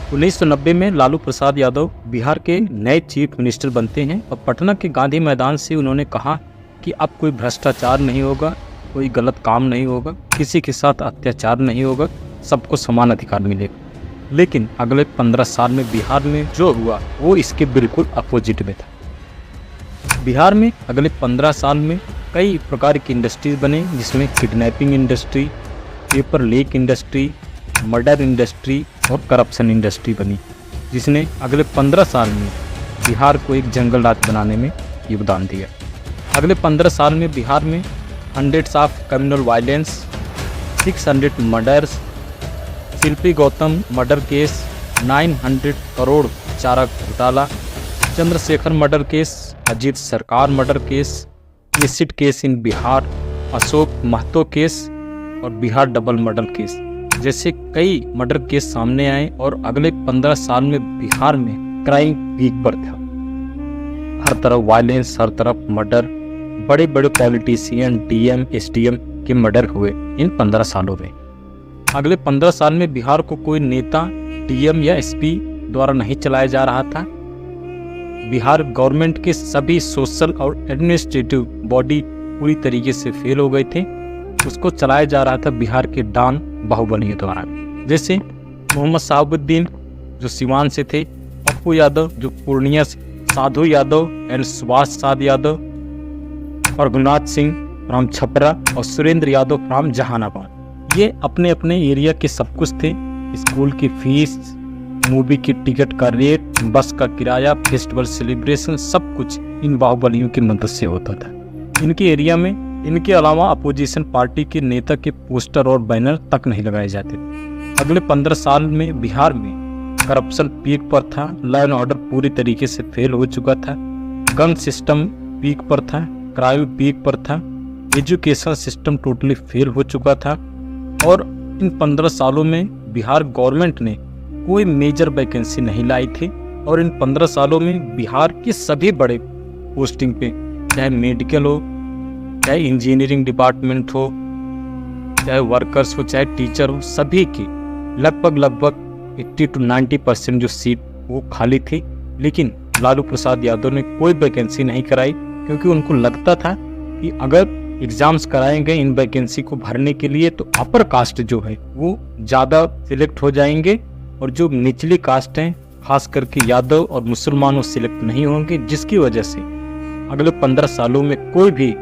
1990 में लालू प्रसाद यादव बिहार के नए चीफ मिनिस्टर बनते हैं और पटना के गांधी मैदान से उन्होंने कहा कि अब कोई भ्रष्टाचार नहीं होगा, कोई गलत काम नहीं होगा, किसी के साथ अत्याचार नहीं होगा, सबको समान अधिकार मिलेगा। लेकिन अगले 15 साल में बिहार में जो हुआ वो इसके बिल्कुल अपोजिट में था। बिहार में अगले 15 साल में कई प्रकार की इंडस्ट्रीज बने, जिसमें kidnapping industry, paper leak industry, murder industry और करप्शन इंडस्ट्री बनी, जिसने अगले 15 साल में बिहार को एक जंगल राज बनाने में योगदान दिया। अगले 15 साल में बिहार में hundreds of communal violence, 600 murders, Shilpi Gautam murder case, 900 crore चारा घोटाला, Chandrashekhar murder case, Ajit Sarkar murder case, acid case in Bihar, Ashok Mahato case और बिहार डबल मर्डर केस जैसे कई मर्डर केस सामने आए और अगले 15 साल में बिहार में क्राइम पीक पर था। हर तरफ वायलेंस, हर तरफ मर्डर, बड़े बड़े पॉलिटिशियन, डीएम, एसडीएम के मर्डर हुए इन 15 सालों में। अगले 15 साल में बिहार को कोई नेता, डीएम या एसपी द्वारा नहीं चलाया जा रहा था। बिहार गवर्नमेंट के सभी सोशल और एडमिनिस्ट्रेटिव बॉडी पूरी तरीके से फेल हो गए थे। उसको चलाया जा रहा था बिहार के डॉन बाहुबलियों द्वारा, जैसे मोहम्मद शहाबुद्दीन जो सिवान से थे, पप्पू यादव जो पूर्णिया से, साधु यादव एंड सुभाष साद यादव, रघुनाथ सिंह फ्रॉम छपरा और सुरेंद्र यादव फ्रॉम जहानाबाद। ये अपने अपने एरिया के सब कुछ थे। स्कूल की फीस, मूवी की टिकट का रेट, बस का किराया, फेस्टिवल सेलिब्रेशन, सब कुछ इन बाहुबलियों की मदद से होता था। इनके एरिया में इनके अलावा अपोजिशन पार्टी के नेता के पोस्टर और बैनर तक नहीं लगाए जाते थे। अगले 15 साल में बिहार में करप्शन पीक पर था, लॉ एंड ऑर्डर पूरी तरीके से फेल हो चुका था, गन सिस्टम पीक पर था, क्राइम पीक पर था, एजुकेशन सिस्टम टोटली फेल हो चुका था और इन 15 सालों में बिहार गवर्नमेंट ने कोई मेजर वैकेंसी नहीं लाई थी। और इन 15 सालों में बिहार के सभी बड़े पोस्टिंग पे, चाहे मेडिकल हो, चाहे इंजीनियरिंग डिपार्टमेंट हो, चाहे वर्कर्स हो, चाहे टीचर हो, सभी की लगभग 80 to 90% जो सीट वो खाली थी। लेकिन लालू प्रसाद यादव ने कोई वैकेंसी नहीं कराई, क्योंकि उनको लगता था कि अगर एग्जाम्स कराएंगे इन वैकेंसी को भरने के लिए तो अपर कास्ट जो है वो ज़्यादा सिलेक्ट हो जाएंगे और जो निचली कास्ट हैं, खास करके यादव और मुसलमान, वो सिलेक्ट नहीं होंगे, जिसकी वजह से अगले 15 सालों में कोई भी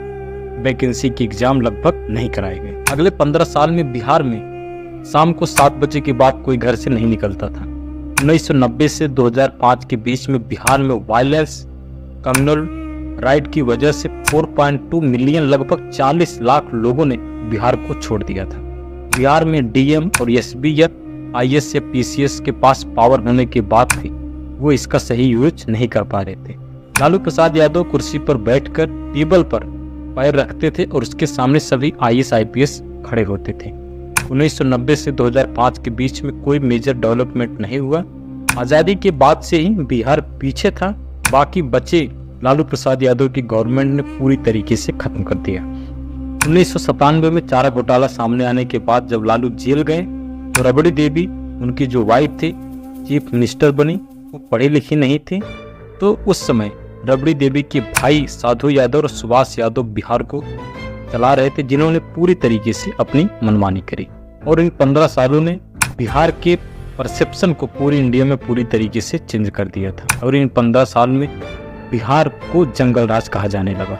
वैकेंसी की एग्जाम लगभग नहीं कराए गए। अगले 15 साल में बिहार में शाम को 7 बजे के बाद कोई घर से नहीं निकलता था। 1990 से 2005 के बीच में बिहार में वायलेंस, कम्युनल राइट की वजह से 4.2 मिलियन, लगभग 40 लाख लोगों ने बिहार को छोड़ दिया था। बिहार में डीएम और एसपी या आईएएस या पीसीएस के पास पावर होने के बाद भी वो इसका सही यूज नहीं कर पा रहे थे। लालू प्रसाद यादव कुर्सी पर बैठकर टेबल पर पैर रखते थे और उसके सामने सभी आईएएस आईपीएस खड़े होते थे। 1990 से 2005 के बीच में कोई मेजर डेवलपमेंट नहीं हुआ। आज़ादी के बाद से ही बिहार पीछे था, बाकी बचे लालू प्रसाद यादव की गवर्नमेंट ने पूरी तरीके से खत्म कर दिया। 1997 में चारा घोटाला सामने आने के बाद जब लालू जेल गए तो रबड़ी देवी, उनकी जो वाइफ थी, चीफ मिनिस्टर बनी। वो पढ़ी लिखी नहीं थी, तो उस समय रबड़ी देवी के भाई साधु यादव और सुभाष यादव बिहार को चला रहे थे, जिन्होंने पूरी तरीके से अपनी मनमानी करी। और इन 15 सालों ने बिहार के परसेप्शन को पूरी इंडिया में पूरी तरीके से चेंज कर दिया था। और इन 15 साल में बिहार को जंगल राज कहा जाने लगा।